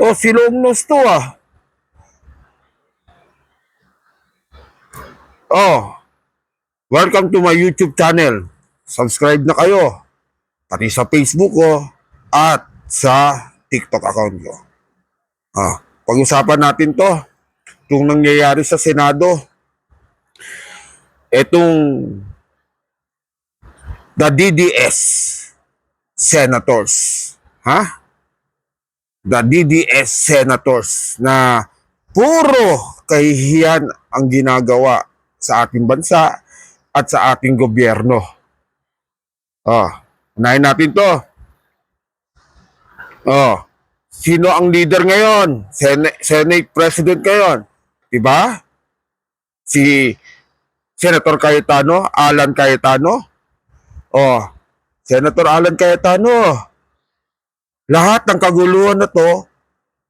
Oh, si Longnos to ah. Oh, welcome to my YouTube channel. Subscribe na kayo. Pati sa Facebook ko at sa TikTok account ko. Pag-usapan natin to. Itong nangyayari sa Senado. Itong the DDS senators. The DDS senators na puro kahihiyan ang ginagawa sa ating bansa at sa ating gobyerno. Unahin natin to. Sino ang leader ngayon? Senate President ngayon. Diba? Si Senator Cayetano, Alan Cayetano. Senator Alan Cayetano. Lahat ng kaguluhan na to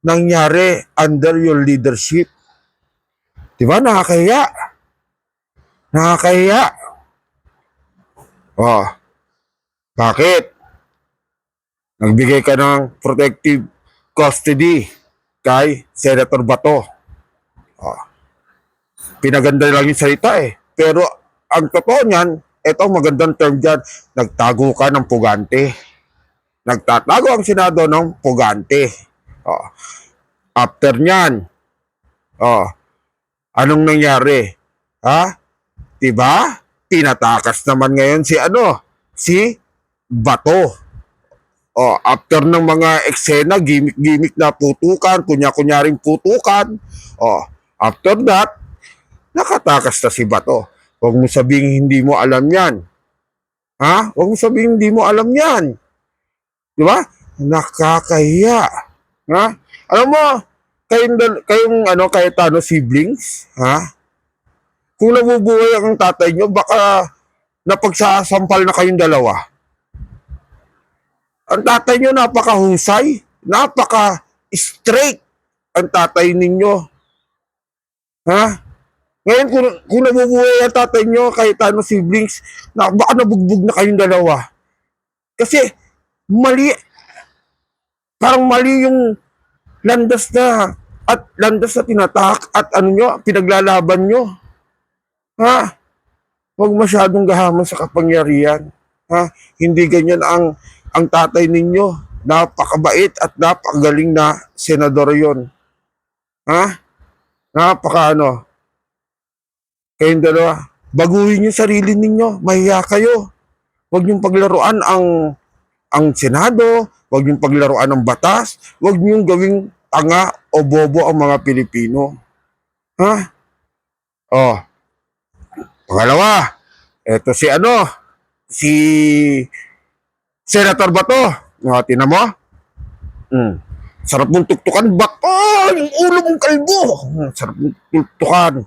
nangyari under your leadership. Diba? Nakakahiya. Nakakahiya. Bakit? Nagbigay ka ng protective custody kay Senator Bato. Pinaganda lang yung salita eh. Pero ang totoo niyan, ito magandang term dyan, nagtago ka ng pugante. Nagtatago ang Senado ng pugante. After nyan, anong nangyari? Diba? Pinatakas naman ngayon si Bato. After ng mga eksena, gimmick na putukan, kunya-kunyaring putukan, after that, nakatakas na si Bato. Huwag mo sabing hindi mo alam yan. Huwag mo sabing hindi mo alam yan. Diba? Nakakahiya. Alam mo, kayong Cayetano siblings, kung nabubuhay ang tatay nyo, baka napagsasampal na kayong dalawa. Ang tatay nyo napakahusay, napaka-straight ang tatay ninyo. Ngayon, kung nabubuhay ang tatay nyo, Cayetano siblings, baka nabugbog na kayong dalawa. Kasi, mali, parang mali yung landas na tinatak at pinaglalaban nyo. Huwag masyadong gahaman sa kapangyarihan. Hindi ganyan ang tatay ninyo. Napakabait at napakagaling na senador yon. Kayong dalawa, baguhin yung sarili ninyo. Mahiya kayo. Huwag niyong paglaruan ang Senado, huwag niyong paglaruan ang batas, huwag niyong gawing tanga o bobo ang mga Pilipino. Pangalawa, eto si Senator Bato. Tinan mo? Sarap mong tuktukan. Yung ulo mong kalbo. Sarap mong tuktukan.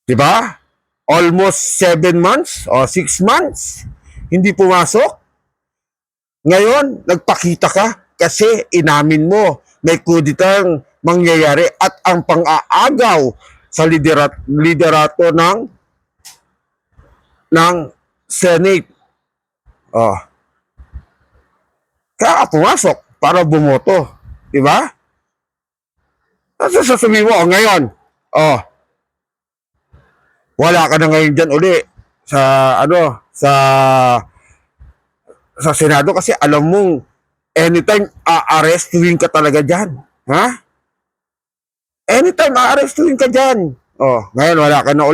Diba? Almost 7 months o 6 months. Hindi pumasok. Ngayon, nagpakita ka kasi inamin mo may kuditang mangyayari at ang pang-aagaw sa liderato ng Senate. Kaya pumasok para bumoto. Diba? Kasi sasabihin mo, ngayon, wala ka na ngayon dyan uli sa Senado kasi alam mong anytime aarestuhin ka talaga dyan. Anytime aarestuhin ka dyan. Ngayon wala ka na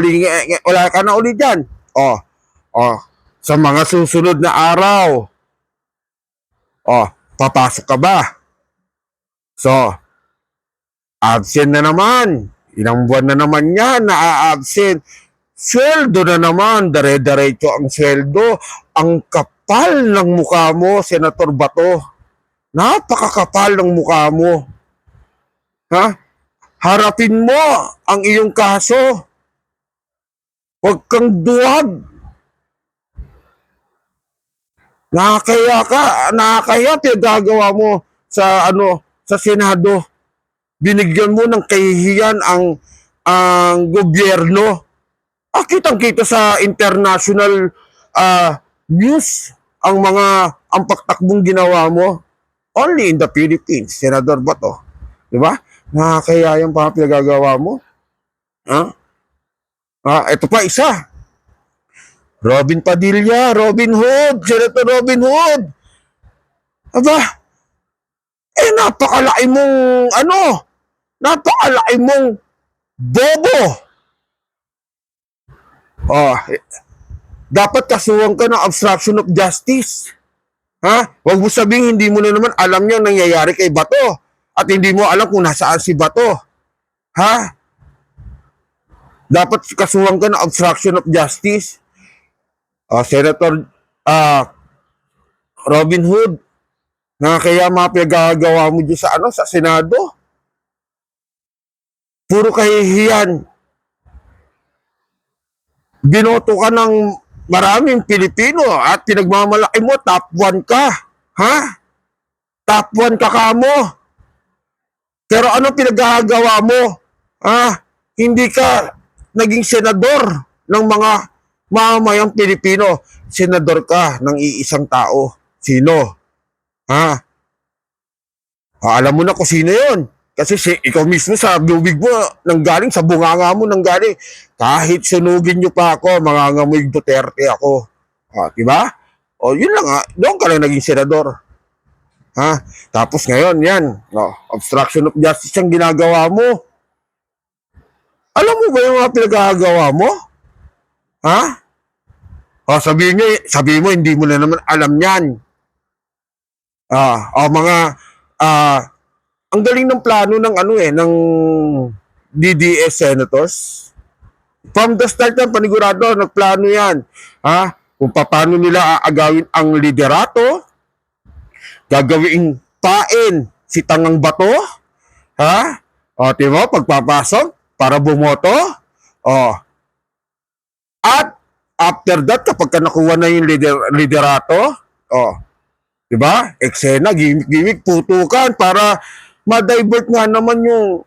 uli dyan. Sa mga susunod na araw, papasok ka ba? So, absent na naman. Ilang buwan na naman yan na a-absent. Sweldo na naman, dare-diretso ang sweldo. Ang kapal ng mukha mo, Senator Bato. Napakakapal ng mukha mo. Harapin mo ang iyong kaso. Huwag kang duwag. Nakakaya pinagagawa mo sa Senado. Binigyan mo ng kahihiyan ang gobyerno. Kitang-kita sa international news ang paktakbong ginawa mo. Only in the Philippines, Senador Bato. Di ba? Nakakaya yung mga pinagagawa mo. Ha? Ito pa isa. Robin Padilla, Robin Hood, Senator Robin Hood. Aba, napakalaki mong, napakalaki mong bobo. Dapat kasuhan ka ng obstruction of justice. Ha? Huwag mo sabihin, hindi mo na naman alam yung nangyayari kay Bato. At hindi mo alam kung nasaan si Bato. Ha? Dapat kasuhan ka ng obstruction of justice. Senator Robin Hood, na kaya mga pinagagawa mo dyan sa Senado. Puro kahihiyan. Binoto ka ng maraming Pilipino at pinagmamalaki mo, top 1 ka. Ha? Top 1 ka kamo. Pero ano pinagagawa mo? Hindi ka naging senador ng mga mamamayang Pilipino. Senador ka ng iisang tao. Sino? Alam mo na kung sino yun. Kasi ikaw mismo sa bubig mo, nanggaling, sa bunganga mo nanggaling. Kahit sunugin nyo pa ako, mangangamoy Duterte ako. Diba? Yun lang doon ka lang naging senador. Tapos ngayon, yan. Obstruction of justice ang ginagawa mo. Alam mo ba yung mga pinagagawa mo? Sabihin mo, hindi mo na naman alam yan. Ang galing ng plano ng ng DDS senators. From the start ng panigurado, nagplano yan. Kung paano nila aagawin ang liderato, gagawin pain si Tangang Bato, diba, pagpapasok para bumoto, at after that, kapag nakuha na yung liderato, diba, eksena, gimmick, putukan, para ma-divert nga naman yung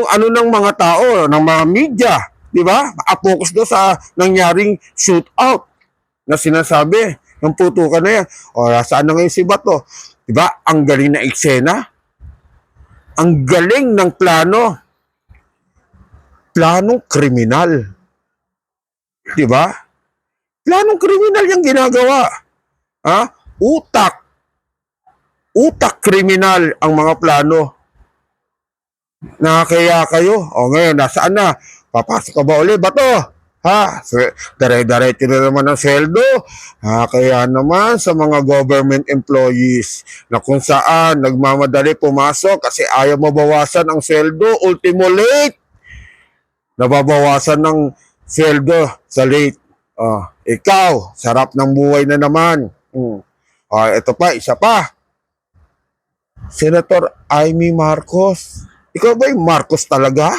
ng mga tao, ng mga media, di ba? Focus do sa nangyaring shootout na sinasabi, ng putukan na yan. Saan na ngayon si Bato? Di ba? Ang galing na eksena. Ang galing ng plano. Planong kriminal. Di ba? Planong kriminal yung ginagawa. Utak kriminal ang mga plano. Nakakaya kayo. Ngayon, nasaan na? Papasok ka ba uli? Bato? Dire-diretso na naman ang sweldo. Kaya naman sa mga government employees na kung saan nagmamadali pumasok kasi ayaw mabawasan ang sweldo, ultimo late. Nababawasan ng sweldo sa late. Ikaw, sarap ng buhay na naman. Ito pa, isa pa. Senator Amy Marcos. Ikaw ba yung Marcos talaga?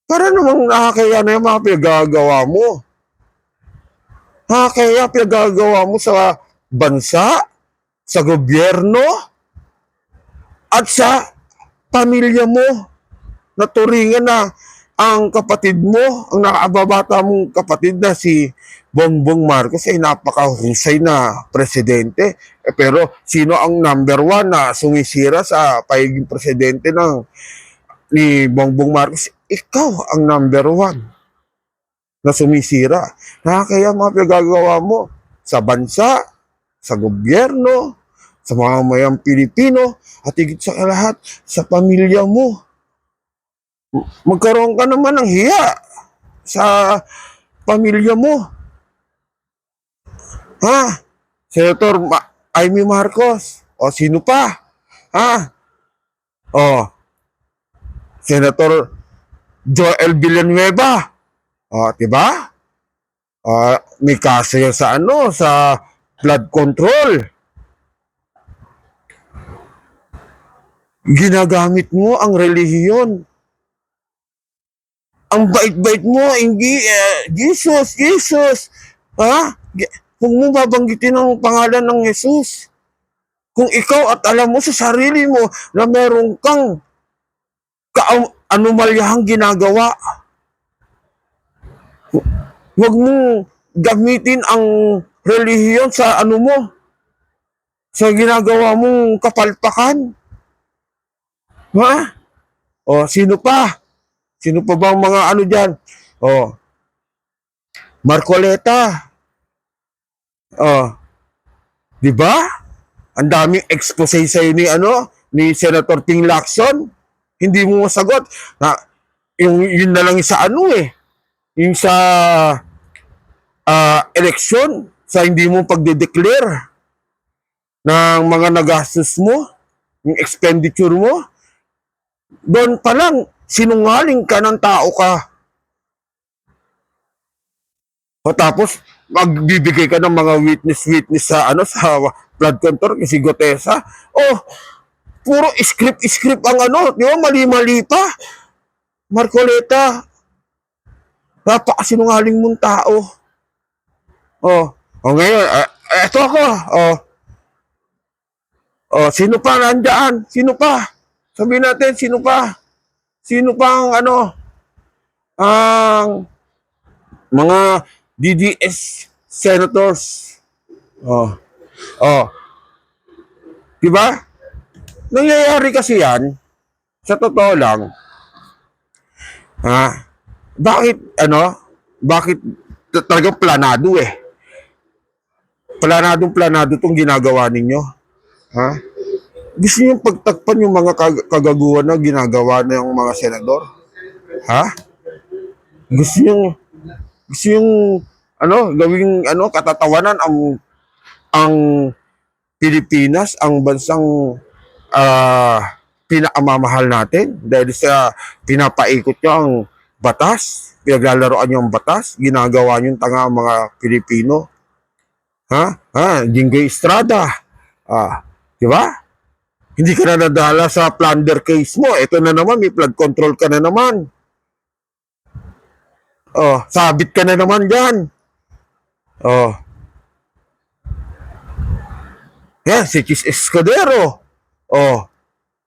Para namang nakakaya na yung mga pinagagawa mo. Nakakaya pinagagawa mo sa bansa, sa gobyerno, at sa pamilya mo. Naturingan na ang kapatid mo, ang nakababata mong kapatid na si Bongbong Marcos ay napakahusay na presidente. Pero sino ang number 1 na sumisira sa pagiging presidente ni Bongbong Marcos? Ikaw ang number 1 na sumisira. Kaya mga pinagagawa mo sa bansa, sa gobyerno, sa mga mayang Pilipino, at higit sa lahat, sa pamilya mo. Magkaroon ka naman ng hiya sa pamilya mo. Senator Amy Marcos. Sino pa? Senator Joel Villanueva. Diba? May kaso yun sa sa flood control. Ginagamit mo ang relihiyon. Ang bait-bait mo, hindi, Jesus. Huwag mo babanggitin ang pangalan ng Jesus. Kung ikaw at alam mo sa sarili mo na meron kang anomalyahang ginagawa, huwag mo gamitin ang relihiyon sa mo, sa ginagawa mong kapalpakan? Ha? O, sino pa? Sino pa bang mga ano dyan? O, Marcoleta. O, di ba? Ang daming expose sa'yo ni, ano, ni Senator Ping Lacson. Hindi mo masagot. Na, yun na lang sa ano eh. Yung sa eleksyon, sa hindi mo pagde-declare ng mga nagastos mo, yung expenditure mo, doon pa lang, sinungaling ka ng tao ka. O tapos, magbibigay ka ng mga witness sa ano sa flood control kasi Gotesa. Oh, puro script ang ano, di ba? Mali-mali pa. Marcoleta, napakasinungaling mong tao. Oh, ngayon, eto ako. Sino pa nandyan? Sino pa? Sabihin natin, sino pa? Sino pa ang ano? Ang mga DDS senators. Oh. Oh. Diba? Nangyayari kasi yan, sa totoo lang, bakit talagang planado eh. Planado tong ginagawa ninyo. Ha? Gusto nyo pagtakpan yung mga kagaguhan na ginagawa ng mga senador? Ha? Gusto nyo gawing katatawanan ang Pilipinas, ang bansang pinakamamahal natin dahil sa pinapaikot nyo ang batas, pinaglalaroan nyo ang batas, ginagawa nyo tanga ang mga Pilipino. Jinggoy Estrada. Di ba? Hindi ka na nadala sa plunder case mo. Ito na naman, may flood control ka na naman. Sabit ka na naman dyan. Si Chis Escudero.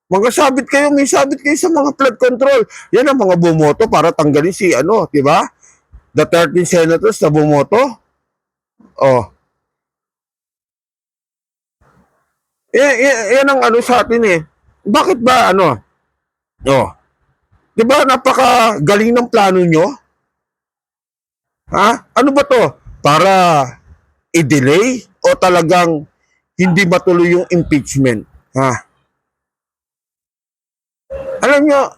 May sabit kayo sa mga flood control. Yan ang mga bumoto para tanggalin si di ba? The 13 senators na bumoto. Yan ang sa atin eh. Bakit ba di ba napakagaling ng plano nyo? Ano ba to? Para i-delay o talagang hindi matuloy yung impeachment? Alam nyo,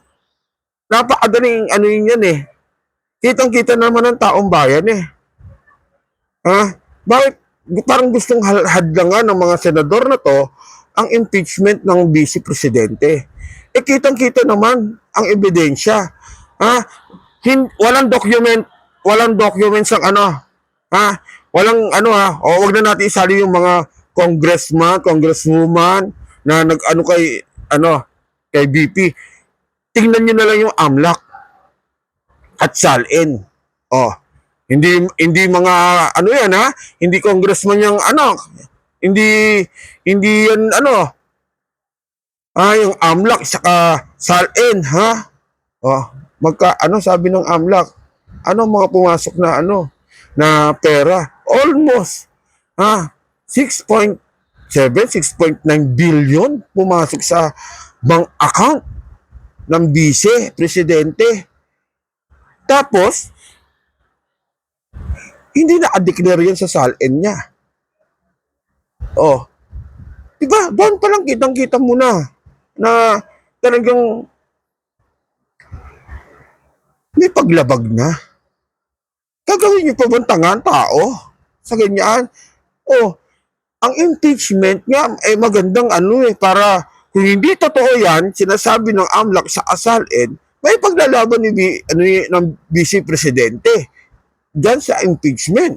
napakadaling yun yan eh. Kitang-kita naman ng taong bayan eh. Bakit parang gustong hadlangan ng mga senador na to ang impeachment ng vice presidente? Kitang-kita naman ang ebidensya. Walang documents ang walang wag na natin isali yung mga congresswoman na kay BP. Tingnan niyo na lang yung AMLAC at SALN. Hindi mga yan hindi congressman yung hindi yan yung AMLAC saka SALN sabi ng AMLAC mga pumasok na na pera almost 6.7 6.9 billion pumasok sa bank account ng vice presidente. Tapos hindi na-declare yan sa SALN niya. Diba? Doon pa lang kitang-kita mo na talagang may paglabag na. Gagawin niyo pa bang tangan tao sa ganyan? Ang impeachment nga magandang para kung hindi totoo yan, sinasabi ng AMLAC sa SALN, may paglalaban ng vice presidente dyan sa impeachment.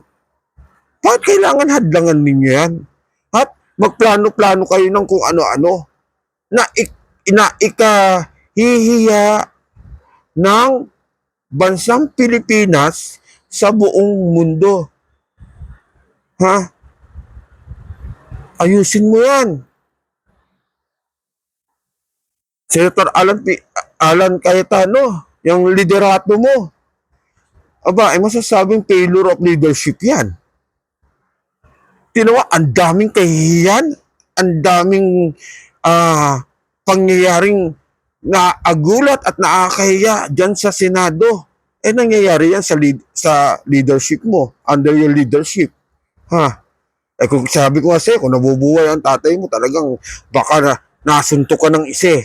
Bakit kailangan hadlangan ninyo yan? At magplano-plano kayo ng kung ano-ano na ikahihiya ng bansang Pilipinas sa buong mundo. Ayusin mo yan. Senator Alan Cayetano, yung liderato mo. Masasabing failure of leadership yan. Tinawa, ang daming kahihiyan. ang daming pangyayaring naagulat at nakakahiya dyan sa Senado. Nangyayari yan sa leadership mo, under your leadership. Ha? Kung sabi ko kasi, kung nabubuhay ang tatay mo, talagang baka nasuntok ka ng isa.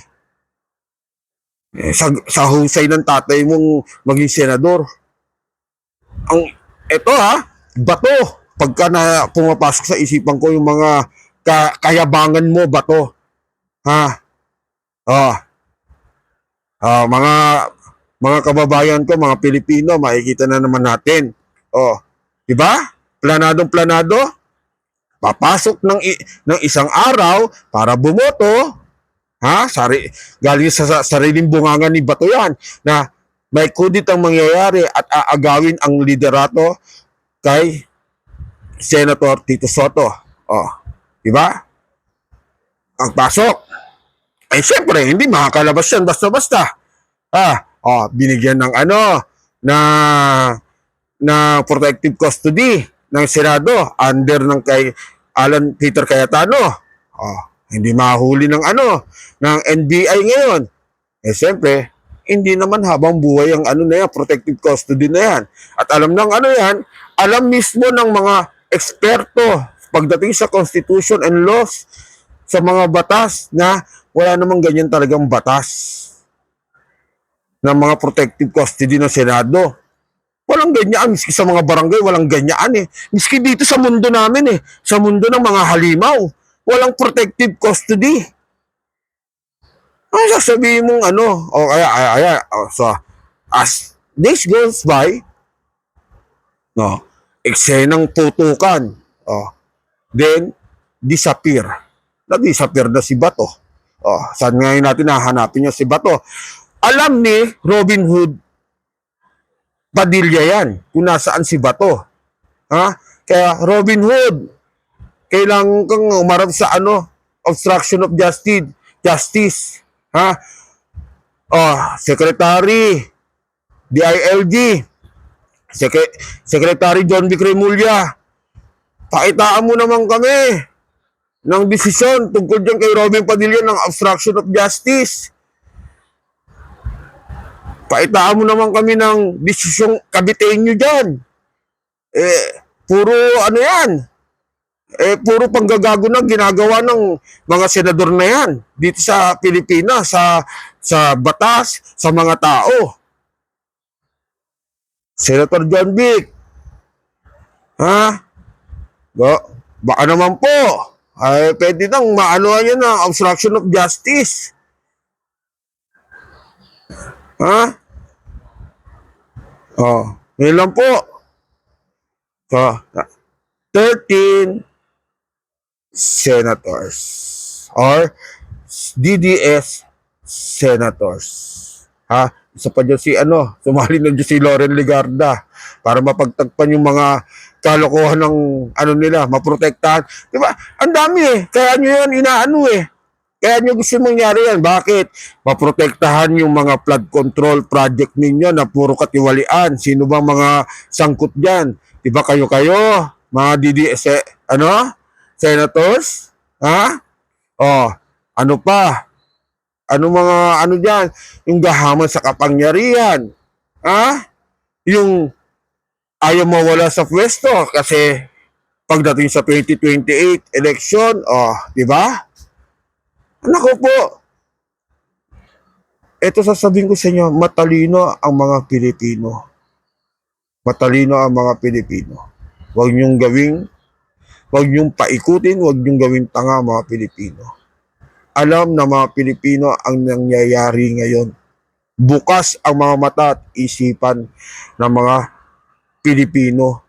Sa husay ng tatay mong maging senador. Ito bato. Pagka pumapasok sa isipan ko yung mga kayabangan mo, bato. Ha? Oh. Mga kababayan ko, mga Pilipino, makikita na naman natin. Di ba? Planadong-planado. Papasok ng isang araw para bumoto. Galing sa sariling bunganga ni Bato yan na may kudit ang mangyayari at aagawin ang liderato kay Senator Tito Soto. Di ba? Ang pasok. Siyempre, hindi makakalabas yan basta-basta. Binigyan ng na protective custody ng Senado under ng kay Alan Peter Cayetano. Hindi mahuli ng ng NBI ngayon. Siyempre, hindi naman habang buhay ang na yan, protective custody na yan. At alam ng yan, alam mismo ng mga eksperto pagdating sa Constitution and laws, sa mga batas na wala namang ganyan talagang batas ng mga protective custody ng Senado. Walang ganyan. Miski sa mga barangay, walang ganyan . Miski dito sa mundo namin sa mundo ng mga halimaw, walang protective custody. Sasabihin mong so, as days goes by, eksenang putukan, then, disappear. Na-disappear na si Bato. Saan ngayon natin nahanapin niya si Bato? Alam ni Robin Hood Padilla yan, kung nasaan si Bato. Kaya Robin Hood, kailangan kang umarap sa obstruction of justice. Secretary DILG, Secretary John B. Cremulya, pakitaan mo naman kami ng desisyon tungkol dyan kay Robin Padilla ng obstruction of justice. Paitaan mo naman kami ng desisyong kabitain nyo dyan. Puro yan. Puro panggagago na ginagawa ng mga senador na yan dito sa Pilipinas, sa batas, sa mga tao. Senator John Vic, baka naman po, pwede nang maanuhan yan ng obstruction of justice. Yun lang po. So, 13 senators or DDS senators. Isa pa dyan sumali na dyan si Loren Legarda para mapagtagpan yung mga kalokohan ng nila, maprotektahan. Diba? Ang dami Kaya nyo yan Kaya nyo gusto mangyari yan. Bakit? Maprotektahan yung mga flood control project ninyo na puro katiwalian. Sino bang mga sangkot dyan? Diba kayo, mga DDS, senators? Ano pa? Mga dyan? Yung gahaman sa kapangyarihan. Yung ayaw mawala sa pwesto kasi pagdating sa 2028 election, diba? Nako po, ito sasabihin ko sa inyo, matalino ang mga Pilipino. Matalino ang mga Pilipino. Huwag niyong paikutin, huwag niyong gawing tanga mga Pilipino. Alam na mga Pilipino ang nangyayari ngayon. Bukas ang mga mata at isipan ng mga Pilipino.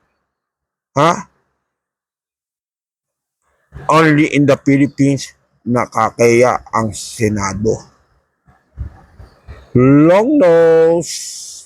Only in the Philippines nakakaya ang Senado. Long nose.